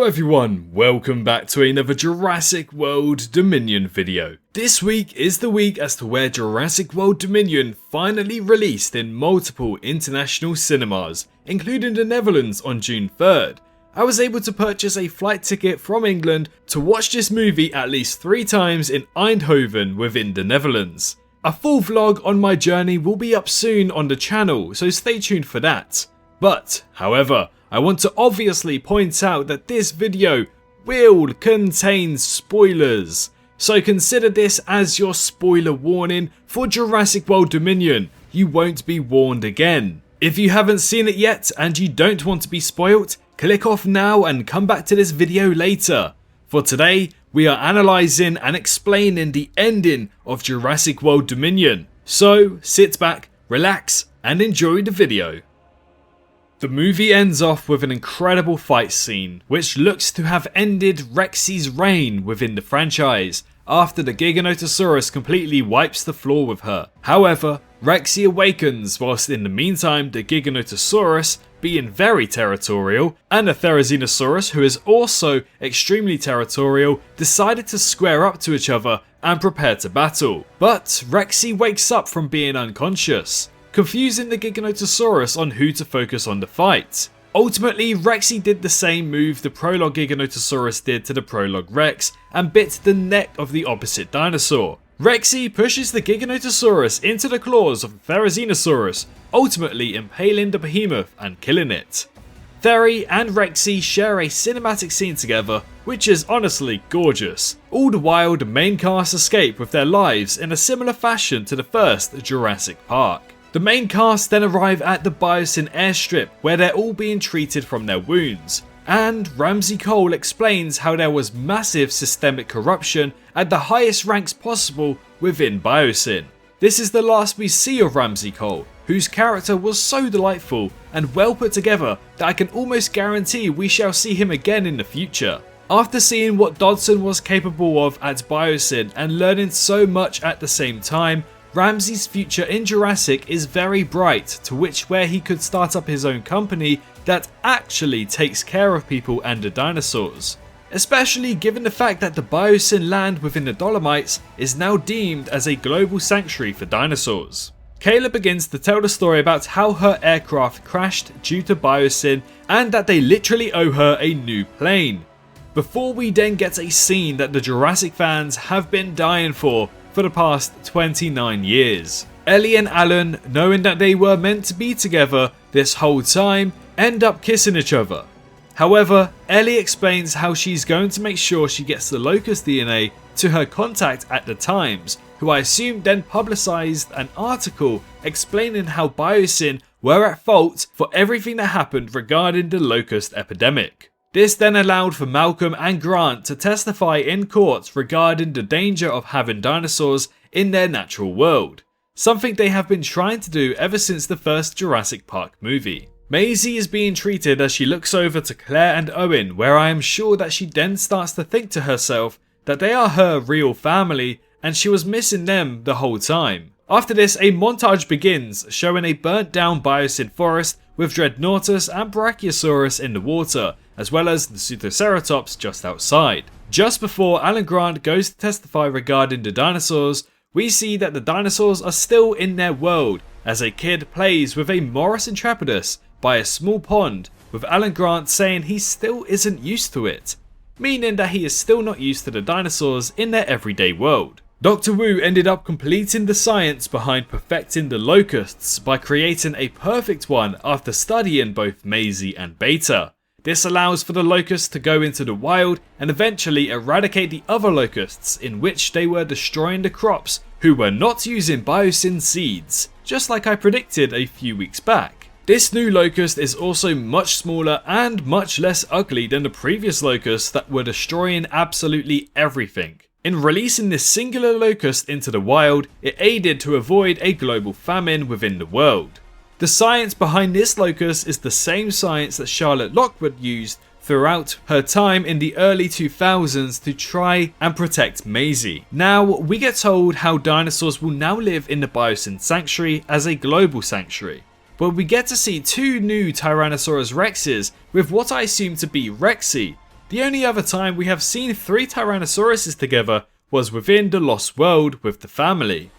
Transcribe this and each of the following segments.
everyone, welcome back to another Jurassic World Dominion video. This week is the week as to where Jurassic World Dominion finally released in multiple international cinemas, including the Netherlands on June 3rd. I was able to purchase a flight ticket from England to watch this movie at least 3 times in Eindhoven within the Netherlands. A full vlog on my journey will be up soon on the channel, so stay tuned for that. But, however, I want to obviously point out that this video will contain spoilers, so consider this as your spoiler warning for Jurassic World Dominion. You won't be warned again. If you haven't seen it yet and you don't want to be spoilt, click off now and come back to this video later. For today, we are analysing and explaining the ending of Jurassic World Dominion. So sit back, relax and enjoy the video. The movie ends off with an incredible fight scene, which looks to have ended Rexy's reign within the franchise, after the Giganotosaurus completely wipes the floor with her. However, Rexy awakens whilst in the meantime the Giganotosaurus, being very territorial, and the Therizinosaurus, who is also extremely territorial, decided to square up to each other and prepare to battle. But Rexy wakes up from being unconscious, confusing the Giganotosaurus on who to focus on the fight. Ultimately, Rexy did the same move the Prologue Giganotosaurus did to the Prologue Rex and bit the neck of the opposite dinosaur. Rexy pushes the Giganotosaurus into the claws of the Therizinosaurus, ultimately impaling the behemoth and killing it. Theri and Rexy share a cinematic scene together, which is honestly gorgeous. All the while, the main cast escape with their lives in a similar fashion to the first Jurassic Park. The main cast then arrive at the Biosyn airstrip where they're all being treated from their wounds, and Ramsey Cole explains how there was massive systemic corruption at the highest ranks possible within Biosyn. This is the last we see of Ramsey Cole, whose character was so delightful and well put together that I can almost guarantee we shall see him again in the future. After seeing what Dodson was capable of at Biosyn and learning so much at the same time, Ramsey's future in Jurassic is very bright, to where he could start up his own company that actually takes care of people and the dinosaurs. Especially given the fact that the Biosyn land within the Dolomites is now deemed as a global sanctuary for dinosaurs. Kayla begins to tell the story about how her aircraft crashed due to Biosyn and that they literally owe her a new plane. Before we then get a scene that the Jurassic fans have been dying for the past 29 years. Ellie and Alan, knowing that they were meant to be together this whole time, end up kissing each other. However, Ellie explains how she's going to make sure she gets the Locust DNA to her contact at the Times, who I assume then publicised an article explaining how Biosyn were at fault for everything that happened regarding the Locust epidemic. This then allowed for Malcolm and Grant to testify in court regarding the danger of having dinosaurs in their natural world, something they have been trying to do ever since the first Jurassic Park movie. Maisie is being treated as she looks over to Claire and Owen, where I am sure that she then starts to think to herself that they are her real family and she was missing them the whole time. After this, a montage begins showing a burnt down Biosyn forest with Dreadnoughtus and Brachiosaurus in the water, as well as the Pseudoceratops just outside. Just before Alan Grant goes to testify regarding the dinosaurs, we see that the dinosaurs are still in their world as a kid plays with a Morris Intrepidus by a small pond, with Alan Grant saying he still isn't used to it, meaning that he is still not used to the dinosaurs in their everyday world. Dr. Wu ended up completing the science behind perfecting the Locusts by creating a perfect one after studying both Maisie and Beta. This allows for the Locusts to go into the wild and eventually eradicate the other Locusts, in which they were destroying the crops who were not using Biosyn seeds, just like I predicted a few weeks back. This new Locust is also much smaller and much less ugly than the previous Locusts that were destroying absolutely everything. In releasing this singular Locust into the wild, it aided to avoid a global famine within the world. The science behind this Locust is the same science that Charlotte Lockwood used throughout her time in the early 2000s to try and protect Maisie. Now, we get told how dinosaurs will now live in the Biosyn Sanctuary as a global sanctuary, but we get to see 2 new Tyrannosaurus Rexes with what I assume to be Rexy, The only other time we have seen 3 Tyrannosauruses together was within the Lost World with the family.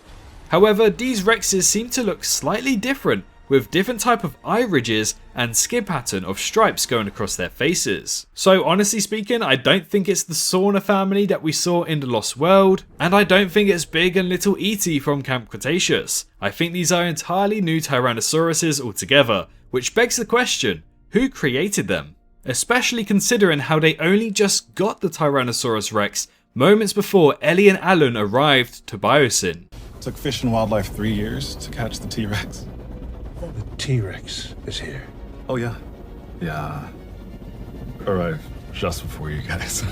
However, these Rexes seem to look slightly different, with different type of eye ridges and skin pattern of stripes going across their faces. So honestly speaking, I don't think it's the Sauna family that we saw in the Lost World, and I don't think it's Big and Little E.T. from Camp Cretaceous. I think these are entirely new Tyrannosauruses altogether, which begs the question, who created them? Especially considering how they only just got the Tyrannosaurus Rex moments before Ellie and Alan arrived to Biosyn. It took Fish and Wildlife 3 years to catch the T-Rex. The T-Rex is here. Oh yeah. Yeah. Arrived just before you guys.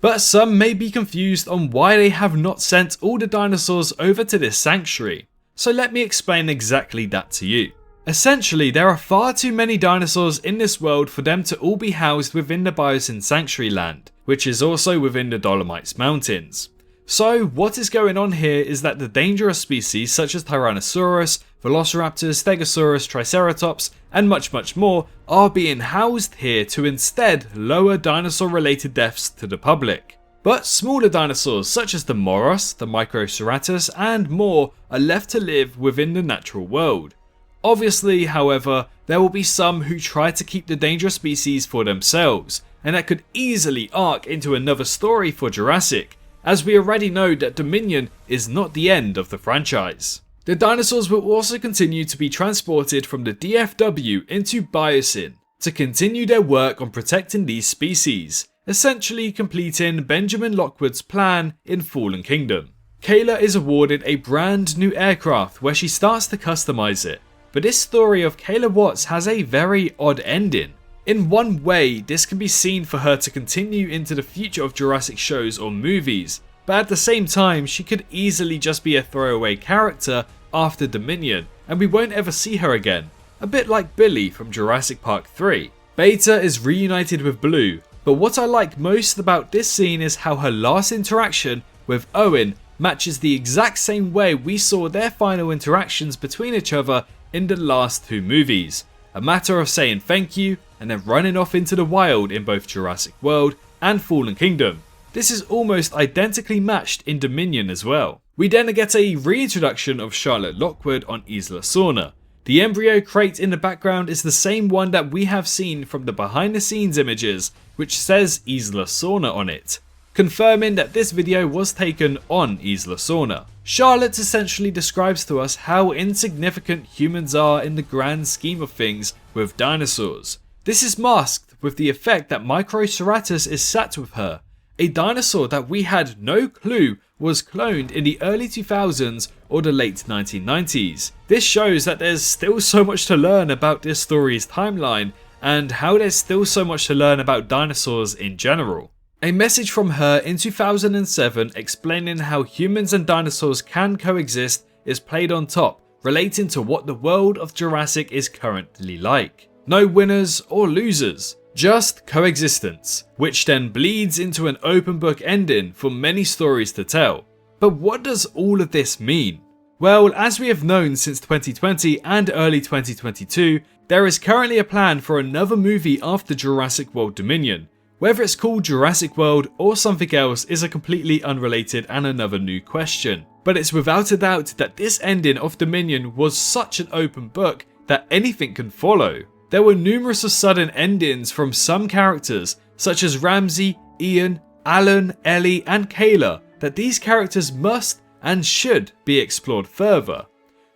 But some may be confused on why they have not sent all the dinosaurs over to this sanctuary. So let me explain exactly that to you. Essentially, there are far too many dinosaurs in this world for them to all be housed within the Biosyn Sanctuary land, which is also within the Dolomites Mountains. So what is going on here is that the dangerous species such as Tyrannosaurus, Velociraptors, Stegosaurus, Triceratops, and much more are being housed here to instead lower dinosaur related deaths to the public. But smaller dinosaurs such as the Moros, the Microceratus, and more are left to live within the natural world. Obviously, however, there will be some who try to keep the dangerous species for themselves, and that could easily arc into another story for Jurassic, as we already know that Dominion is not the end of the franchise. The dinosaurs will also continue to be transported from the DFW into Biosyn to continue their work on protecting these species, essentially completing Benjamin Lockwood's plan in Fallen Kingdom. Kayla is awarded a brand new aircraft where she starts to customize it. But this story of Kayla Watts has a very odd ending. In one way, this can be seen for her to continue into the future of Jurassic shows or movies, but at the same time she could easily just be a throwaway character after Dominion and we won't ever see her again, a bit like Billy from Jurassic Park 3. Beta is reunited with Blue, but what I like most about this scene is how her last interaction with Owen matches the exact same way we saw their final interactions between each other in the last 2 movies. A matter of saying thank you and then running off into the wild in both Jurassic World and Fallen Kingdom. This is almost identically matched in Dominion as well. We then get a reintroduction of Charlotte Lockwood on Isla Sorna. The embryo crate in the background is the same one that we have seen from the behind the scenes images, which says Isla Sorna on it, confirming that this video was taken on Isla Sorna. Charlotte essentially describes to us how insignificant humans are in the grand scheme of things with dinosaurs. This is masked with the effect that Microceratus is sat with her, a dinosaur that we had no clue was cloned in the early 2000s or the late 1990s. This shows that there's still so much to learn about this story's timeline and how there's still so much to learn about dinosaurs in general. A message from her in 2007 explaining how humans and dinosaurs can coexist is played on top, relating to what the world of Jurassic is currently like. No winners or losers, just coexistence, which then bleeds into an open book ending for many stories to tell. But what does all of this mean? Well, as we have known since 2020 and early 2022, there is currently a plan for another movie after Jurassic World Dominion. Whether it's called Jurassic World or something else is a completely unrelated and another new question. But it's without a doubt that this ending of Dominion was such an open book that anything can follow. There were numerous of sudden endings from some characters such as Ramsey, Ian, Alan, Ellie and Kayla that these characters must and should be explored further.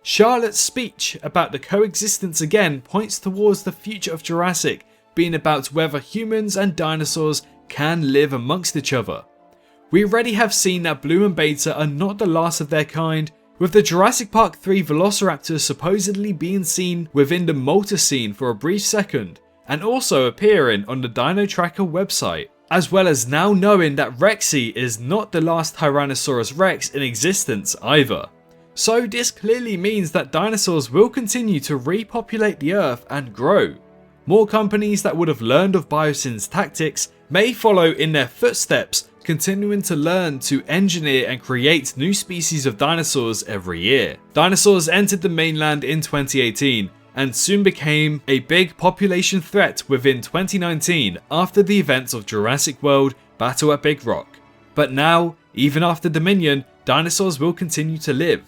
Charlotte's speech about the coexistence again points towards the future of Jurassic being about whether humans and dinosaurs can live amongst each other. We already have seen that Blue and Beta are not the last of their kind, with the Jurassic Park 3 Velociraptors supposedly being seen within the Malta scene for a brief second, and also appearing on the Dino Tracker website, as well as now knowing that Rexy is not the last Tyrannosaurus Rex in existence either. So this clearly means that dinosaurs will continue to repopulate the Earth and grow. More companies that would have learned of Biosyn's tactics may follow in their footsteps, continuing to learn to engineer and create new species of dinosaurs every year. Dinosaurs entered the mainland in 2018, and soon became a big population threat within 2019 after the events of Jurassic World Battle at Big Rock. But now, even after Dominion, dinosaurs will continue to live.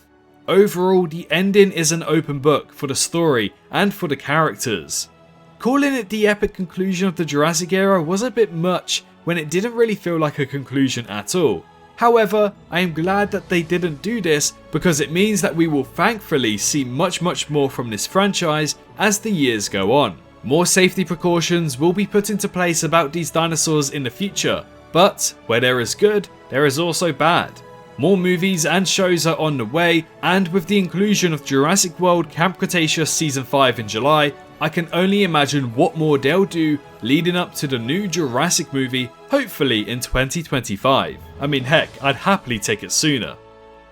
Overall, the ending is an open book for the story and for the characters. Calling it the epic conclusion of the Jurassic era was a bit much when it didn't really feel like a conclusion at all. However, I am glad that they didn't do this because it means that we will thankfully see much more from this franchise as the years go on. More safety precautions will be put into place about these dinosaurs in the future, but where there is good, there is also bad. More movies and shows are on the way, and with the inclusion of Jurassic World Camp Cretaceous Season 5 in July, I can only imagine what more they'll do leading up to the new Jurassic movie, hopefully in 2025. I mean heck, I'd happily take it sooner.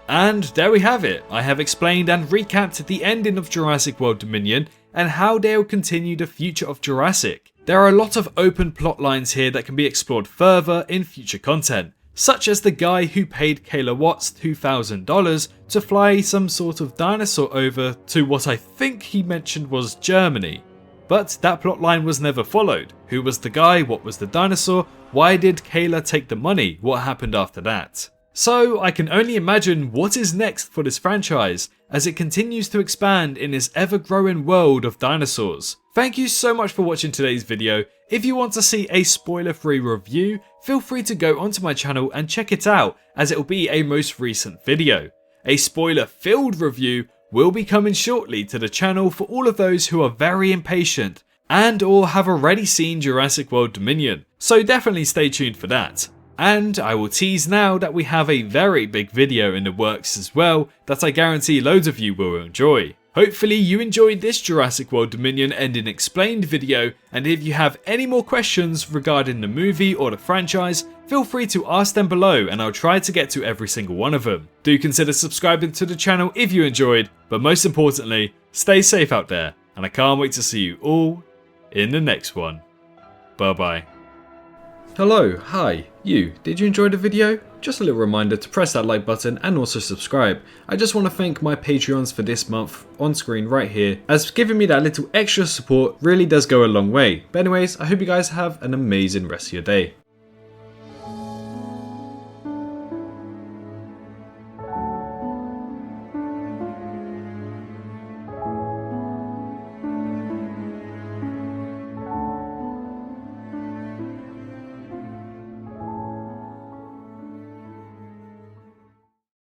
And there we have it. I have explained and recapped the ending of Jurassic World Dominion and how they'll continue the future of Jurassic. There are a lot of open plot lines here that can be explored further in future content, such as the guy who paid Kayla Watts $2,000 to fly some sort of dinosaur over to what I think he mentioned was Germany. But that plotline was never followed. Who was the guy? What was the dinosaur? Why did Kayla take the money? What happened after that? So I can only imagine what is next for this franchise as it continues to expand in this ever-growing world of dinosaurs. Thank you so much for watching today's video. If you want to see a spoiler-free review, feel free to go onto my channel and check it out as it will be a most recent video. A spoiler-filled review will be coming shortly to the channel for all of those who are very impatient and or have already seen Jurassic World Dominion, so definitely stay tuned for that. And I will tease now that we have a very big video in the works as well that I guarantee loads of you will enjoy. Hopefully you enjoyed this Jurassic World Dominion ending explained video, and if you have any more questions regarding the movie or the franchise, feel free to ask them below and I'll try to get to every single one of them. Do consider subscribing to the channel if you enjoyed, but most importantly, stay safe out there, and I can't wait to see you all in the next one. Bye bye. Hello, hi, you, did you enjoy the video? Just a little reminder to press that like button and also subscribe. I just want to thank my Patreons for this month on screen right here, as giving me that little extra support really does go a long way. But anyways, I hope you guys have an amazing rest of your day.